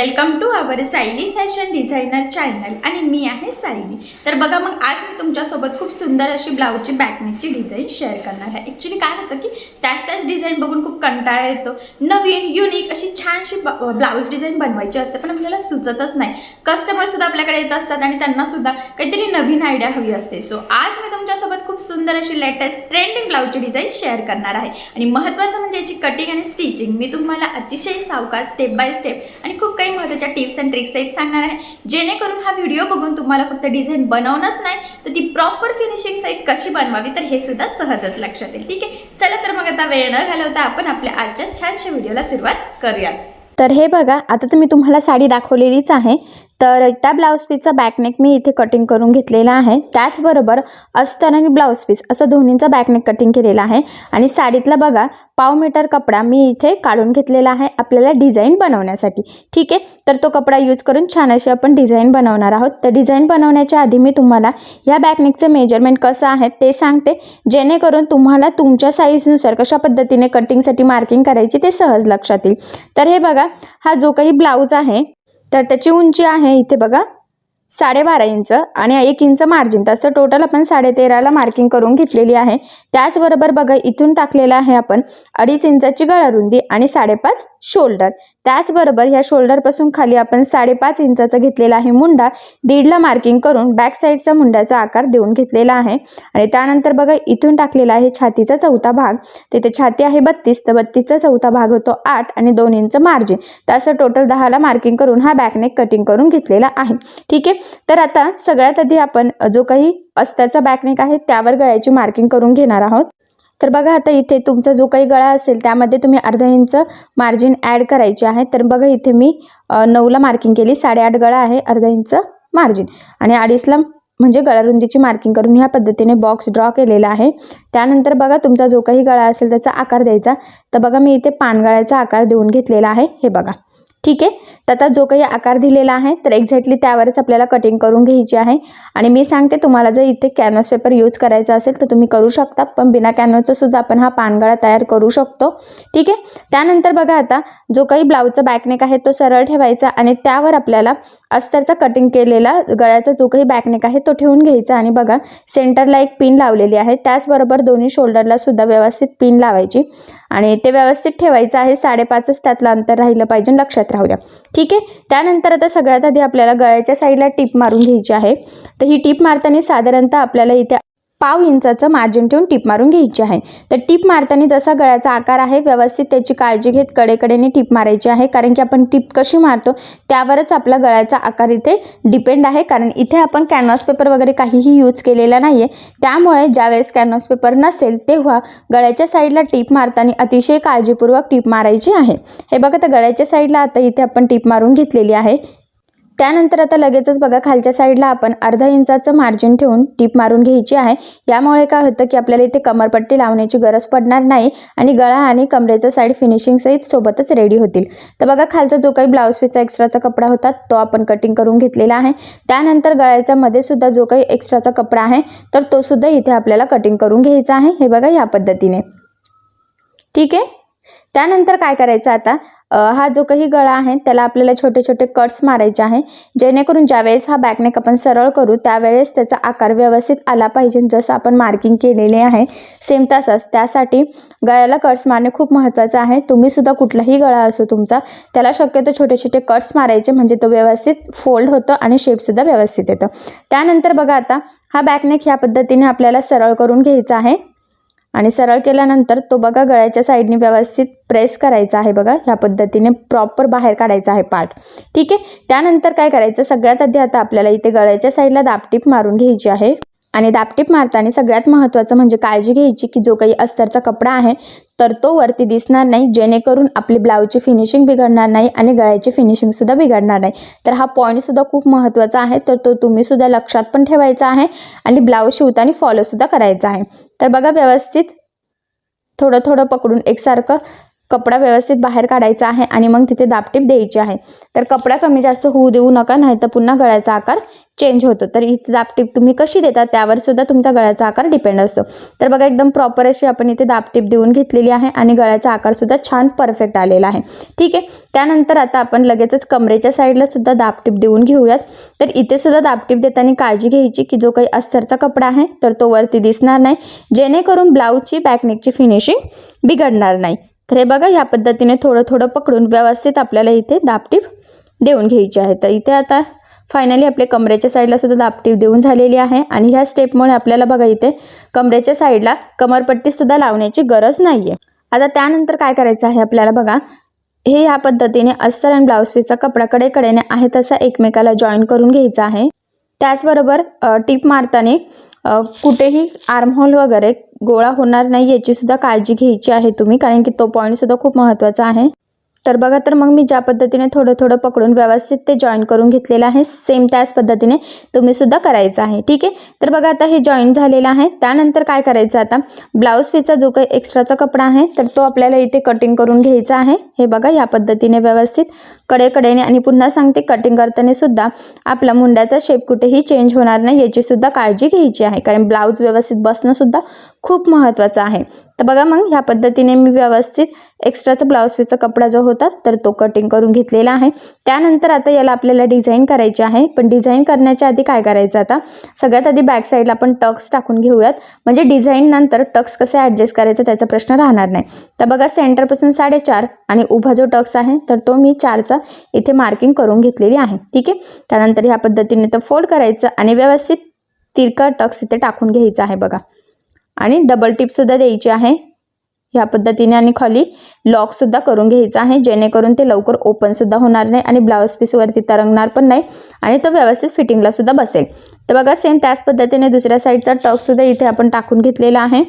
Welcome to our Sayali fashion designer channel आणि मी आहे सायली। तर बघा मग आज मी तुमच्यासोबत खूप सुंदर अशी ब्लाऊजची बॅकनेकची डिझाईन शेअर करणार आहे। ॲक्च्युली काय होतं की त्याच डिझाईन बघून खूप कंटाळा येतो, नवीन युनिक अशी छानशी ब्लाऊज डिझाईन बनवायची असते पण आपल्याला सुचतच नाही। कस्टमर सुद्धा आपल्याकडे येत असतात आणि त्यांना सुद्धा काहीतरी नवीन आयडिया हवी असते। सो आज मी तुमच्यासोबत खूप सुंदर अशी लेटेस्ट ट्रेंडिंग ब्लाऊजची डिझाईन शेअर करणार आहे आणि महत्त्वाचं म्हणजे याची कटिंग आणि स्टिचिंग मी तुम्हाला अतिशय सावकाश स्टेप बाय स्टेप आणि खूप काही महत्त्वाच्या टिप्स अँड ट्रिक्स सहित सांगणार आहे, जेणेकरून हा व्हिडिओ बघून तुम्हाला फक्त डिझाईन बनवणंच नाही तर ती प्रॉपर फिनिशिंग सहित कशी बनवावी तर हे सुद्धा सहजच लक्षात येईल। ठीक आहे, चला तर मग आता वेळ न घालवता आपण आपल्या आजच्या छानशा व्हिडिओला सुरुवात करूयात। तर हे बघा, आता तर मी तुम्हाला साडी दाखवलेलीच आहे। तर त्या ब्लाऊज पीसचा बॅकनेक मी इथे कटिंग करून घेतलेला आहे। त्याचबरोबर अस्तर आणि ब्लाऊज पीस असं दोन्हींचा बॅकनेक कटिंग केलेला आहे आणि साडीतला बघा पाव मीटर कपडा मी इथे काढून घेतलेला आहे आपल्याला डिझाईन बनवण्यासाठी। ठीक आहे, तर तो कपडा यूज करून छान अशी आपण डिझाईन बनवणार आहोत। तर डिझाईन बनवण्याच्या आधी मी तुम्हाला या बॅकनेकचं मेजरमेंट कसं आहे ते सांगते, जेणेकरून तुम्हाला तुमच्या साईजनुसार कशा पद्धतीने कटिंगसाठी मार्किंग करायची ते सहज लक्षात येईल। तर हे बघा, हा जो काही ब्लाऊज आहे तर त्याची उंची आहे इथे बघा 12.5 इंच आणि 1 इंच मार्जिन, तसं टोटल आपण 13.5ला मार्किंग करून घेतलेली आहे। त्याचबरोबर बघा इथून टाकलेला आहे आपण 2.5 इंचाची गळा रुंदी आणि 5.5 शोल्डर। त्याचबरोबर ह्या शोल्डरपासून खाली आपण 5.5 इंचाचा घेतलेला आहे मुंडा, 1.5ला मार्किंग करून बॅक साईडचा मुंड्याचा आकार देऊन घेतलेला आहे। आणि त्यानंतर बघा इथून टाकलेला आहे छातीचा चौथा भाग, तिथे छाती आहे 32 तर 32चा चौथा भाग होतो 8 आणि 2 इंच मार्जिन, तर असं टोटल 10ला मार्किंग करून हा बॅकनेक कटिंग करून घेतलेला आहे। ठीक आहे, तर आता सगळ्यात आधी आपण जो काही अस्तरचा बॅकनेक आहे त्यावर गळ्याची मार्किंग करून घेणार आहोत। तर बघा आता इथे तुमचा जो काही गळा असेल त्यामध्ये तुम्ही अर्धा इंच मार्जिन ॲड करायचे आहे। तर बघा इथे मी 9ला मार्किंग केली, 8.5 गळा आहे, अर्धा इंच मार्जिन आणि 2.5ला म्हणजे गळा रुंदीची मार्किंग करून ह्या पद्धतीने बॉक्स ड्रॉ केलेला आहे। त्यानंतर बघा तुमचा जो काही गळा असेल त्याचा आकार द्यायचा। तर बघा मी इथे पानगळ्याचा आकार देऊन घेतलेला आहे, हे बघा। ठीक आहे, तर आता जो काही आकार दिलेला आहे तर एक्झॅक्टली त्यावरच आपल्याला कटिंग करून घ्यायची आहे। आणि मी सांगते तुम्हाला जर इथे कॅनव्हास पेपर यूज करायचा असेल तर तुम्ही करू शकता, पण बिना कॅनव्हासचा सुद्धा आपण हा पानगळा तयार करू शकतो। ठीक आहे, त्यानंतर बघा आता जो काही ब्लाऊजचा बॅकनेक आहे तो सरळ ठेवायचा आणि त्यावर आपल्याला अस्तरचा कटिंग केलेला गळ्याचा जो काही बॅकनेक आहे तो ठेवून घ्यायचा आणि बघा सेंटरला एक पिन लावलेली आहे, त्याचबरोबर दोन्ही शोल्डरला सुद्धा व्यवस्थित पिन लावायची आणि ते व्यवस्थित ठेवायचं आहे। 5.5च त्यातलं अंतर राहिलं पाहिजे, लक्षात राहू द्या। ठीक आहे, त्यानंतर आता सगळ्यात आधी आपल्याला गळ्याच्या साईडला टिप मारून घ्यायची आहे। तर ही टिप मारताना साधारणतः आपल्याला इथे पाव इंचाचं मार्जिन ठेवून टिप मारून घ्यायची आहे। तर टिप मारताना जसा गळ्याचा आकार आहे व्यवस्थित त्याची काळजी घेत कडेकडेने टिप मारायची आहे, कारण की आपण टिप कशी मारतो त्यावरच आपला गळ्याचा आकार इथे डिपेंड आहे, कारण इथे आपण कॅनव्हास पेपर वगैरे काहीही यूज केलेला नाही आहे। त्यामुळे ज्यावेळेस कॅनव्हास पेपर नसेल तेव्हा गळ्याच्या साईडला टिप मारताना अतिशय काळजीपूर्वक टिप मारायची आहे। हे बघा, तर गळ्याच्या साईडला आता इथे आपण टिप मारून घेतलेली आहे। त्यानंतर आता लगेचच बघा खालच्या साईडला आपण अर्धा इंचाचं मार्जिन ठेवून टीप मारून घ्यायची आहे। यामुळे काय होतं की आपल्याला इथे कमरपट्टी लावण्याची गरज पडणार नाही आणि गळा आणि कमरेचा साईड फिनिशिंग सहित सोबतच रेडी होतील। तर बघा खालचा जो काही ब्लाऊज पीसचा एक्स्ट्राचा कपडा होता तो आपण कटिंग करून घेतलेला आहे। त्यानंतर गळ्याच्या मध्ये सुद्धा जो काही एक्स्ट्राचा कपडा आहे तर तो सुद्धा इथे आपल्याला कटिंग करून घ्यायचा आहे, हे बघा या पद्धतीने। ठीक आहे, त्यानंतर काय करायचं आता हा जो काही गळा आहे त्याला आपल्याला छोटे छोटे कट्स मारायचे आहे, जेणेकरून ज्यावेळेस हा बॅकनेक आपण सरळ करू त्यावेळेस त्याचा आकार व्यवस्थित आला पाहिजे, जसं आपण मार्किंग केलेले आहे सेम तसाच। त्यासाठी गळ्याला कट्स मारणे खूप महत्त्वाचं आहे। तुम्ही सुद्धा कुठलाही गळा असो तुमचा त्याला शक्यतो छोटे छोटे कट्स मारायचे, म्हणजे तो व्यवस्थित फोल्ड होतं आणि शेपसुद्धा व्यवस्थित येतं। त्यानंतर बघा आता हा बॅकनेक ह्या पद्धतीने आपल्याला सरळ करून घ्यायचा आहे आणि सरळ केल्यानंतर तो बघा गळ्याच्या साईडने व्यवस्थित प्रेस करायचा आहे, बघा ह्या पद्धतीने प्रॉपर बाहेर काढायचा आहे पार्ट। ठीक आहे, त्यानंतर काय करायचं सगळ्यात आधी आता आपल्याला इथे गळ्याच्या साईडला दाबटीप मारून घ्यायची आहे आणि दाबटीप मारताना सगळ्यात महत्त्वाचं म्हणजे काळजी घ्यायची की जो काही अस्तरचा कपडा आहे तर तो वरती दिसणार नाही, जेणेकरून आपली ब्लाऊजची फिनिशिंग बिघडणार नाही आणि गळ्याची फिनिशिंग सुद्धा बिघडणार नाही। तर हा पॉईंट सुद्धा खूप महत्त्वाचा आहे, तर तो तुम्ही सुद्धा लक्षात पण ठेवायचा आहे आणि ब्लाऊज शिवताना फॉलो सुद्धा करायचा आहे। तर बघा व्यवस्थित थोडं थोडं पकडून एकसारखं कपडा व्यवस्थित बाहेर काढायचा आहे आणि मग तिथे दाबटीप द्यायची आहे. तर कपडा कमी जास्त होऊ देऊ नका, नाही तर पुन्हा गळ्याचा आकार चेंज होतो. तर इथे दाबटीप तुम्ही कशी देता त्यावर सुद्धा तुमचा गळ्याचा आकार डिपेंड असतो. तर बघा एकदम प्रॉपर अशी आपण इथे दाबटीप देऊन घेतलेली आहे आणि गळ्याचा आकार सुद्धा छान परफेक्ट आलेला आहे. ठीक आहे. त्यानंतर आता आपण लगेचच कमरेच्या साईडला सुद्धा दाबटीप देऊन घेऊयात. तर इथे सुद्धा दाबटीप देताना काळजी घ्यायची की जो काही अस्तरचा कपडा आहे तर तो वरती दिसणार नाही, जेणेकरून ब्लाऊजची बॅकनेकची फिनिशिंग बिघडणार नाही. तर हे बघा या पद्धतीने थोडं थोडं पकडून व्यवस्थित आपल्याला इथे दाबटीप देऊन घ्यायची आहे. तर इथे आता फायनली आपले कमरेच्या साईडला सुद्धा दाबटीप देऊन झालेली आहे आणि ह्या स्टेपमुळे आपल्याला बघा इथे कमरेच्या साईडला कमरपट्टी सुद्धा लावण्याची गरज नाही आहे. आता त्यानंतर काय करायचं आहे आपल्याला बघा, हे ह्या पद्धतीने अस्तर आणि ब्लाऊज पीसचा कपडा कडेकडेने आहे तसा एकमेकाला जॉईन करून घ्यायचा आहे. त्याचबरोबर टीप मारताना कुठेही आर्महोल वगैरे गोळा होणार नाही याची सुद्धा काळजी घ्यायची आहे तुम्ही, कारण की तो पॉईंट सुद्धा खूप महत्त्वाचा आहे. तर बघा, तर मग मी ज्या पद्धतीने थोडं थोडं पकडून व्यवस्थित ते जॉईन करून घेतलेलं आहे, सेम त्याच पद्धतीने तुम्ही सुद्धा करायचं आहे. ठीक आहे. तर बघा आता हे जॉईन झालेलं आहे. त्यानंतर काय करायचं, आता ब्लाऊज पीसचा जो काही एक्स्ट्राचा कपडा आहे तर तो आपल्याला इथे कटिंग करून घ्यायचा आहे. हे बघा या पद्धतीने व्यवस्थित कडेकडेने, आणि पुन्हा सांगते कटिंग करताना सुद्धा आपला मुंड्याचा शेप कुठेही चेंज होणार नाही याची सुद्धा काळजी घ्यायची आहे, कारण ब्लाऊज व्यवस्थित बसणं सुद्धा खूप महत्त्वाचं आहे. तर बघा मग ह्या पद्धतीने मी व्यवस्थित एक्स्ट्राचा ब्लाऊज पीसचा कपडा जो होता तर तो कटिंग करून घेतलेला आहे. त्यानंतर आता याला आपल्याला डिझाईन करायची आहे, पण डिझाईन करण्याच्या आधी काय करायचं, आता सगळ्यात आधी बॅक साईडला आपण टक्स टाकून घेऊयात, म्हणजे डिझाईन नंतर टक्स कसे ॲडजस्ट करायचं त्याचा प्रश्न राहणार नाही. तर बघा सेंटरपासून 4.5 आणि उभा जो टक्स आहे तर तो मी 4चा इथे मार्किंग करून घेतलेली आहे. ठीक आहे. त्यानंतर ह्या पद्धतीने तो फोल्ड करायचं आणि व्यवस्थित तिरका टक्स इथे टाकून घ्यायचा आहे बघा, आणि डबल टिप सुद्धा द्यायची आहे ह्या पद्धतीने, आणि खाली लॉक सुद्धा करून घ्यायचा आहे, जेणेकरून ते लवकर ओपन सुद्धा होणार नाही आणि ब्लाऊज पीसवरती तरंगणार पण नाही आणि तो व्यवस्थित फिटिंगला सुद्धा बसेल. तर बघा सेम त्याच पद्धतीने दुसऱ्या साईडचा टक्स सुद्धा इथे आपण टाकून घेतलेला आहे.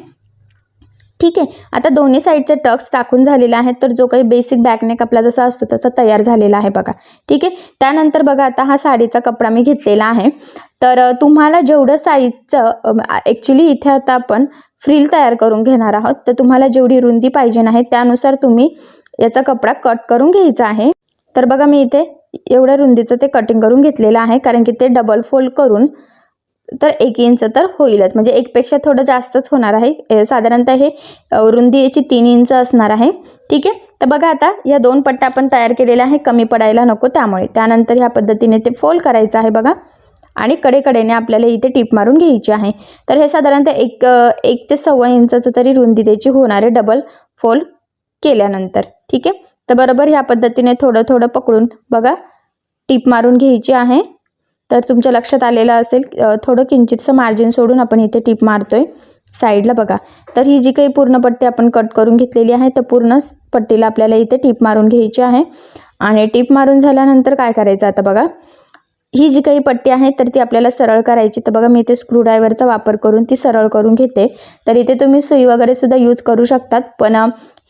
ठीक आहे. आता दोन्ही साईडचे टक्स टाकून झालेले आहेत, तर जो काही बेसिक बॅकनेक आपला जसा असतो तसा तयार झालेला आहे बघा. ठीक आहे. त्यानंतर बघा आता हा साडीचा कपडा मी घेतलेला आहे. तर तुम्हाला जेवढं साईजचं ॲक्च्युली इथे आता आपण फ्रिल तयार करून घेणार आहोत, तर तुम्हाला जेवढी रुंदी पाहिजे आहे त्यानुसार तुम्ही याचा कपडा कट करून घ्यायचा आहे. तर बघा मी इथे एवढ्या रुंदीचं ते कटिंग करून घेतलेलं आहे, कारण की ते डबल फोल्ड करून तर 1 इंच तर होईलच, म्हणजे 1पेक्षा थोडं जास्तच होणार आहे. साधारणतः हे रुंदी याची 3 इंच असणार आहे. ठीक आहे. तर बघा आता या 2 पट्ट्या आपण तयार केलेल्या आहे, कमी पडायला नको त्यामुळे. त्यानंतर ह्या पद्धतीने ते फोल्ड करायचं आहे बघा, आणि कडेकडेने आपल्याला इथे टीप मारून घ्यायची आहे. तर हे साधारणतः 1 ते 1.25 इंचाचं तरी रुंदी त्याची होणार आहे डबल फोल्ड केल्यानंतर. ठीक आहे. तर बरोबर ह्या पद्धतीने थोडं थोडं पकडून बघा टीप मारून घ्यायची आहे. तर तुमच्या लक्षात आलेलं असेल थोडं किंचितसं मार्जिन सोडून आपण इथे टीप मारतोय साईडला बघा. तर ही जी काही पूर्ण पट्टी आपण कट करून घेतलेली आहे तर पूर्ण पट्टीला आपल्याला इथे टीप मारून घ्यायची आहे. आणि टीप मारून झाल्यानंतर काय करायचं, आता बघा ही जी काही पट्टी आहे तर ती आपल्याला सरळ करायची. तर बघा मी इथे स्क्रूड्रायव्हरचा वापर करून ती सरळ करून घेते. तर इथे तुम्ही सुई वगैरे सुद्धा यूज करू शकतात, पण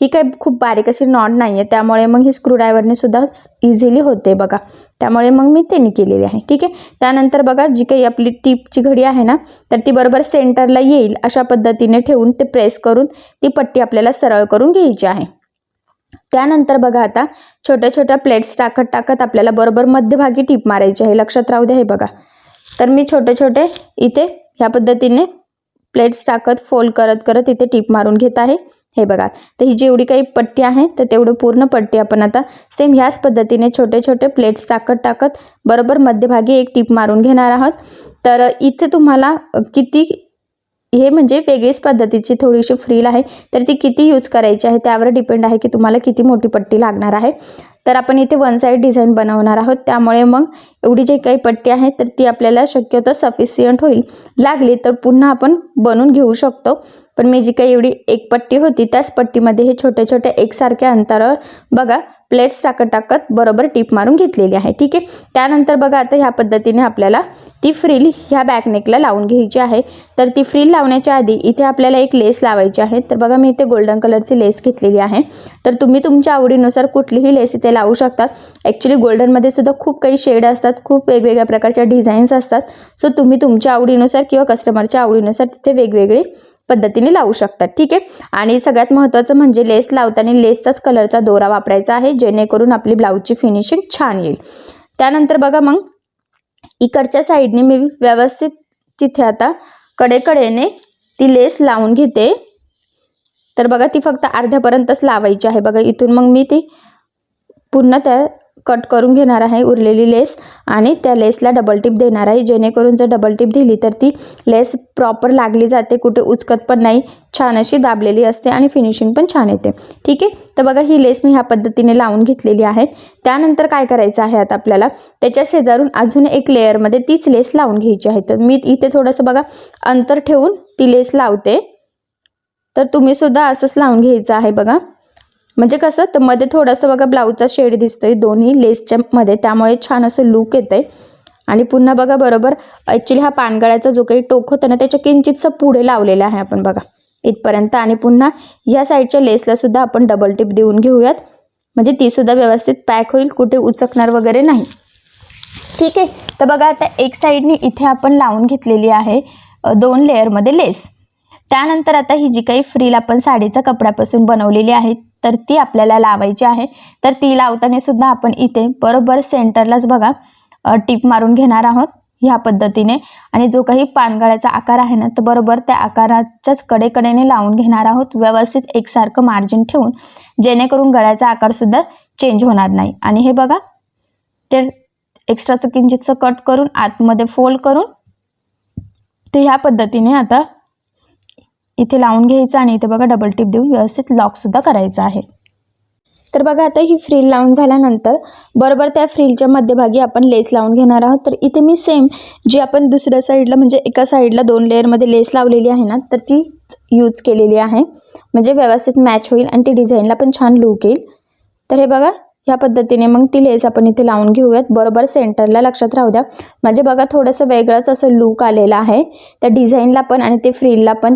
ही काही खूप बारीक अशी नॉट नाही आहे, त्यामुळे मग ही स्क्रूड्रायव्हरने सुद्धा इझिली होते बघा, त्यामुळे मग मी त्यांनी केलेली आहे. ठीक आहे. त्यानंतर बघा जी काही आपली टीपची घडी आहे ना तर ती बरोबर सेंटरला येईल अशा पद्धतीने ठेवून ते प्रेस करून ती पट्टी आपल्याला सरळ करून घ्यायची आहे. त्यानंतर बघा आता छोट्या छोट्या प्लेट्स टाकत आपल्याला बरोबर मध्यभागी टीप मारायची आहे. लक्षात राहू द्या. हे बघा, तर मी छोटे छोटे इथे ह्या पद्धतीने प्लेट्स टाकत फोल्ड करत इथे टीप मारून घेत आहे. हे बघा, तर ही जेवढी काही पट्टी आहे तर तेवढं पूर्ण पट्टी आपण आता सेम ह्याच पद्धतीने छोटे छोटे प्लेट्स टाकत बरोबर मध्यभागी एक टीप मारून घेणार आहोत. तर इथे तुम्हाला किती हे म्हणजे वेगळीच पद्धतीची थोडीशी फ्रिल आहे, तर ती किती यूज करायची आहे त्यावर डिपेंड आहे की तुम्हाला किती मोठी पट्टी लागणार आहे. तर आपण इथे 1 साईड डिझाईन बनवणार आहोत, त्यामुळे मग एवढी जी काही पट्टी आहे तर ती आपल्याला शक्यतो सफिशियंट होईल. लागली तर पुन्हा आपण बनवून घेऊ शकतो, पण मी जी काही एवढी एक पट्टी होती त्याच पट्टीमध्ये हे छोटे छोटे एकसारख्या अंतरावर बघा प्लेट्स टाकत बरोबर टीप मारून घेतलेली आहे. ठीक आहे. त्यानंतर बघा आता ह्या पद्धतीने आपल्याला ती फ्रिल ह्या बॅकनेकला लावून घ्यायची आहे. तर ती फ्रिल लावण्याच्या आधी इथे आपल्याला एक लेस लावायची आहे. तर बघा मी इथे गोल्डन कलरची लेस घेतलेली आहे. तर तुम्ही तुमच्या आवडीनुसार कुठलीही लेस इथे लावू शकतात. ॲक्च्युली गोल्डनमध्ये सुद्धा खूप काही शेड असतात, खूप वेगवेगळ्या प्रकारच्या डिझाईन्स असतात. सो तुम्ही तुमच्या आवडीनुसार किंवा कस्टमरच्या आवडीनुसार तिथे वेगवेगळी पद्धतीने लावू शकतात. ठीक आहे. आणि सगळ्यात महत्त्वाचं म्हणजे लेस लावताना लेसचाच कलरचा दोरा वापरायचा आहे, जेणेकरून आपली ब्लाऊजची फिनिशिंग छान येईल. त्यानंतर बघा मग इकडच्या साईडने मी व्यवस्थित तिथे आता कडेकडेने ती लेस लावून घेते. तर बघा ती फक्त अर्ध्यापर्यंतच लावायची आहे. बघा इथून मग मी ती पुन्हा त्या कट करून घेणार आहे उरलेली लेस आणि त्या लेसला डबल टिप देणार आहे, जेणेकरून जर डबल टिप दिली तर ती लेस प्रॉपर लागली जाते, कुठे उचकत पण नाही, छान अशी दाबलेली असते आणि फिनिशिंग पण छान येते. ठीक आहे. तर बघा ही लेस मी ह्या पद्धतीने लावून घेतलेली आहे. त्यानंतर काय करायचं आहे आता आपल्याला त्याच्या शेजारून अजून एक लेअरमध्ये तीच लेस लावून घ्यायची आहे. तर मी इथे थोडंसं बघा अंतर ठेवून ती लेस लावते. तर तुम्ही सुद्धा असंच लावून घ्यायचं आहे बघा. म्हणजे कसं तर मध्ये थोडंसं बघा ब्लाऊजचा शेड दिसतोय दोन्ही लेसच्या मध्ये, त्यामुळे छान असं लुक येतंय. आणि पुन्हा बघा बरोबर ॲक्च्युली हा पानगळ्याचा जो काही टोक होता ना त्याच्या किंचितसं पुढे लावलेला आहे आपण बघा इथपर्यंत. आणि पुन्हा या साईडच्या लेसला सुद्धा आपण डबल टिप देऊन घेऊयात, म्हणजे ती सुद्धा व्यवस्थित पॅक होईल, कुठे उचकणार वगैरे नाही. ठीक आहे. तर बघा आता एक साईडने इथे आपण लावून घेतलेली आहे 2 लेअरमध्ये लेस. त्यानंतर आता ही जी काही फ्रील आपण साडीच्या कपड्यापासून बनवलेली आहे तर ती आपल्याला लावायची आहे. तर ती लावताना सुद्धा आपण इथे बरोबर सेंटरलाच बघा टिप मारून घेणार आहोत ह्या पद्धतीने. आणि जो काही पानगळ्याचा आकार आहे ना तर बरोबर त्या आकाराच्याच कडेकडेने लावून घेणार आहोत, व्यवस्थित एकसारखं मार्जिन ठेवून, जेणेकरून गळ्याचा आकारसुद्धा चेंज होणार नाही. आणि हे बघा ते एक्स्ट्राचं किंचितचं कट करून आतमध्ये फोल्ड करून ते ह्या पद्धतीने आता इथे लावून घ्यायचं आणि इथे बघा डबल टिप देऊन व्यवस्थित लॉकसुद्धा करायचं आहे. तर बघा आता ही फ्रील लावून झाल्यानंतर बरोबर त्या फ्रीलच्या मध्यभागी आपण लेस लावून घेणार आहोत. तर इथे मी सेम जी आपण दुसऱ्या साईडला म्हणजे एका साईडला 2 लेअरमध्ये लेस लावलेली आहे ना तर ती यूज केलेली आहे, म्हणजे व्यवस्थित मॅच होईल आणि ती डिझाईनला पण छान लुक येईल. तर हे बघा ह्या पद्धतीने मग ती लेस आपण इथे लावून घेऊयात बरोबर सेंटरला. लक्षात राहू द्या म्हणजे बघा थोडंसं वेगळंच असं लुक आलेलं आहे त्या डिझाईनला पण आणि ते फ्रीलला पण.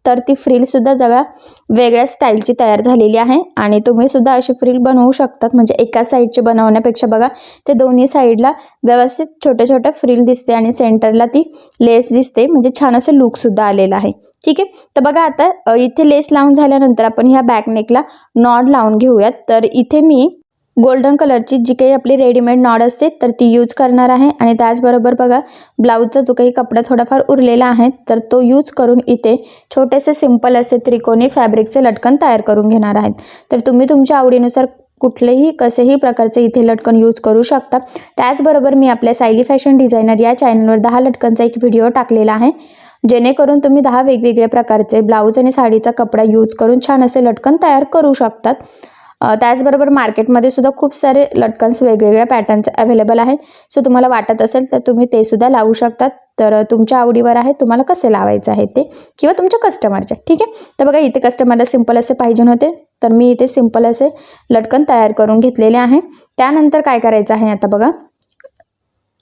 तर ती फ्रीलसुद्धा जरा वेगळ्या स्टाईलची तयार झालेली आहे आणि तुम्ही सुद्धा अशी फ्रील बनवू शकतात. म्हणजे एका साईडची बनवण्यापेक्षा बघा ते दोन्ही साईडला व्यवस्थित छोट्या छोट्या फ्रील दिसते आणि सेंटरला ती लेस दिसते, म्हणजे छान असं लुकसुद्धा आलेलं आहे. ठीक आहे. तर बघा आता इथे लेस लावून झाल्यानंतर आपण ह्या बॅकनेकला नॉड लावून घेऊयात. तर इथे मी गोल्डन कलरची जी काही आपली रेडीमेड नॉड असते तर ती यूज करणार आहे. आणि त्याचबरोबर बघा ब्लाऊजचा जो काही कपडा थोडाफार उरलेला आहे तर तो यूज करून इथे छोटेसे सिंपल असे त्रिकोणी फॅब्रिकचे लटकन तयार करून घेणार आहेत. तर तुम्ही तुमच्या आवडीनुसार कुठलेही कसेही प्रकारचे इथे लटकन यूज करू शकता. त्याचबरोबर मी आपल्या सायली फॅशन डिझायनर या चॅनलवर 10 लटकनचा एक व्हिडिओ टाकलेला आहे, जेणेकरून तुम्ही 10 वेगवेगळ्या प्रकारचे ब्लाऊज आणि साडीचा कपडा यूज करून छान असे लटकन तयार करू शकतात. त्याचबरोबर मार्केटमध्ये सुद्धा खूप सारे लटकन्स वेगवेगळ्या पॅटर्नचे अवेलेबल आहे. सो तुम्हाला वाटत असेल तर तुम्ही ते सुद्धा लावू शकतात. तर तुमच्या आवडीवर आहे तुम्हाला कसे लावायचं आहे ते, किंवा तुमच्या कस्टमरच्या. ठीक आहे. तर बघा इथे कस्टमरला सिंपल असे पाहिजे होते तर मी इथे सिंपल असे लटकन तयार करून घेतलेले आहे. त्यानंतर काय करायचं आहे आता बघा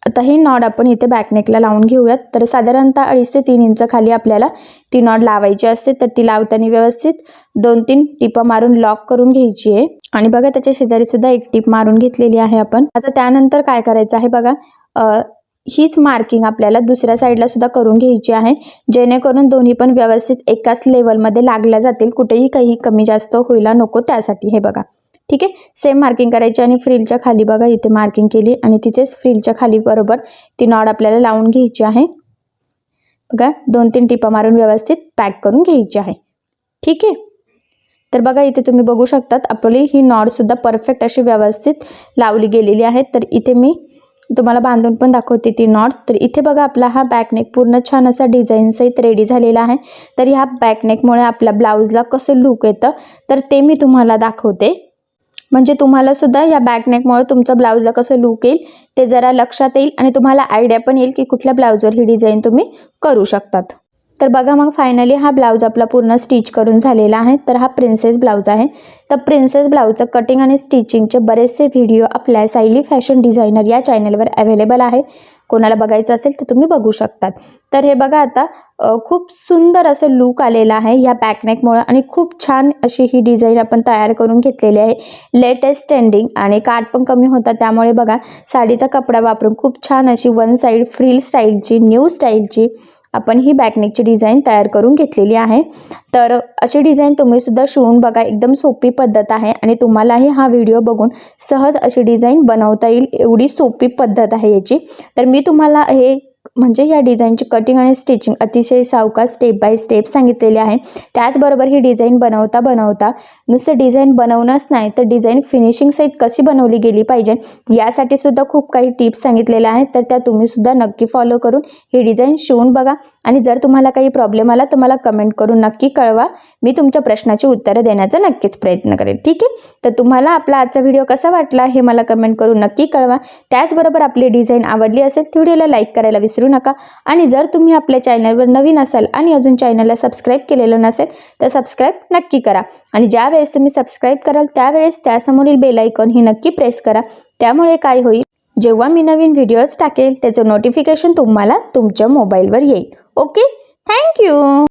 आता ही नॉड आपण इथे बॅकनेकला लावून घेऊयात. तर साधारणतः 2.5 ते 3 इंच खाली आपल्याला ती नॉड लावायची असते. तर ती लावताना व्यवस्थित 2-3 टिपा मारून लॉक करून घ्यायची आहे. आणि बघा त्याच्या शेजारी सुद्धा एक टिप मारून घेतलेली आहे आपण. आता त्यानंतर काय करायचं आहे बघा हीच मार्किंग आपल्याला दुसऱ्या साईडला सुद्धा करून घ्यायची आहे, जेणेकरून दोन्ही पण व्यवस्थित एकाच लेवलमध्ये लागल्या जातील, कुठेही काही कमी जास्त व्हायला नको त्यासाठी. हे बघा ठीक आहे. सेम मार्किंग करायची आणि फ्रीलच्या खाली बघा इथे मार्किंग केली आणि तिथेच फ्रीलच्या खाली बरोबर ती नॉड आपल्याला लावून घ्यायची आहे. बघा 2-3 टिपा मारून व्यवस्थित पॅक करून घ्यायची आहे. ठीक आहे. तर बघा इथे तुम्ही बघू शकतात आपली ही नॉडसुद्धा परफेक्ट अशी व्यवस्थित लावली गेलेली आहे. तर इथे मी तुम्हाला बांधून पण दाखवते ती नॉड. तर इथे बघा आपला हा बॅकनेक पूर्ण छान असा डिझाईन सहित रेडी झालेला आहे. तर ह्या बॅकनेकमुळे आपल्या ब्लाऊजला कसं लुक येतं तर ते मी तुम्हाला दाखवते, म्हणजे तुम्हाला सुद्धा या बॅकनेकमुळे तुमच्या ब्लाऊजला कसं लुक येईल ते जरा लक्षात येईल आणि तुम्हाला आयडिया पण येईल की कुठल्या ब्लाऊजवर ही डिझाईन तुम्ही करू शकतात. तर बघा मग फायनली हा ब्लाऊज आपला पूर्ण स्टिच करून झालेला आहे. तर हा प्रिन्सेस ब्लाऊज आहे. तर प्रिन्सेस ब्लाऊजचं कटिंग आणि स्टिचिंगचे बरेचसे व्हिडिओ आपल्या सायली फॅशन डिझायनर या चॅनलवर अवेलेबल आहे. कोणाला बघायचं असेल तर तुम्ही बघू शकतात. तर हे बघा आता खूप सुंदर असं लुक आलेलं आहे ह्या बॅकनेकमुळे आणि खूप छान अशी ही डिझाईन आपण तयार करून घेतलेली आहे. लेटेस्ट ट्रेंडिंग आणि काठ पण कमी होता, त्यामुळे बघा साडीचा कपडा वापरून खूप छान अशी वन साईड फ्रील स्टाईलची न्यू स्टाईलची आपण ही बॅकनेकची डिझाईन तयार करून घेतलेली आहे. तर अशी डिझाईन तुम्हीसुद्धा शिवून बघा, एकदम सोपी पद्धत आहे आणि तुम्हालाही हा व्हिडिओ बघून सहज अशी डिझाईन बनवता येईल, एवढी सोपी पद्धत आहे याची. तर मी तुम्हाला हे म्हणजे या डिझाईनची कटिंग आणि स्टिचिंग अतिशय सावकाश स्टेप बाय स्टेप सांगितलेले आहे. त्याचबरोबर ही डिझाईन बनवता बनवता नुसतं डिझाईन बनवणंच नाही तर डिझाईन फिनिशिंग सहित कशी बनवली गेली पाहिजे यासाठी सुद्धा खूप काही टिप्स सांगितलेल्या आहेत. तर त्या तुम्हीसुद्धा नक्की फॉलो करून ही डिझाईन शिवून बघा आणि जर तुम्हाला काही प्रॉब्लेम आला तर मला कमेंट करून नक्की कळवा. मी तुमच्या प्रश्नाची उत्तरं देण्याचा नक्कीच प्रयत्न करेन. ठीक आहे. तर तुम्हाला आपला आजचा व्हिडिओ कसा वाटला हे मला कमेंट करून नक्की कळवा. त्याचबरोबर आपली डिझाईन आवडली असेल तर व्हिडिओला लाईक करायला विसरू नका आणि जर तुम्ही आपल्या चॅनलवर नवीन असाल आणि अजून चॅनलला सबस्क्राईब केलेलं नसेल तर सबस्क्राईब नक्की करा आणि ज्या वेळेस तुम्ही सबस्क्राईब कराल त्यावेळेस त्यासमोरील बेल आयकॉन ही नक्की प्रेस करा. त्यामुळे काय होईल, जेव्हा मी नवीन व्हिडिओज टाकेल त्याचं नोटिफिकेशन तुम्हाला तुमच्या मोबाईलवर येईल. Okay, thank you.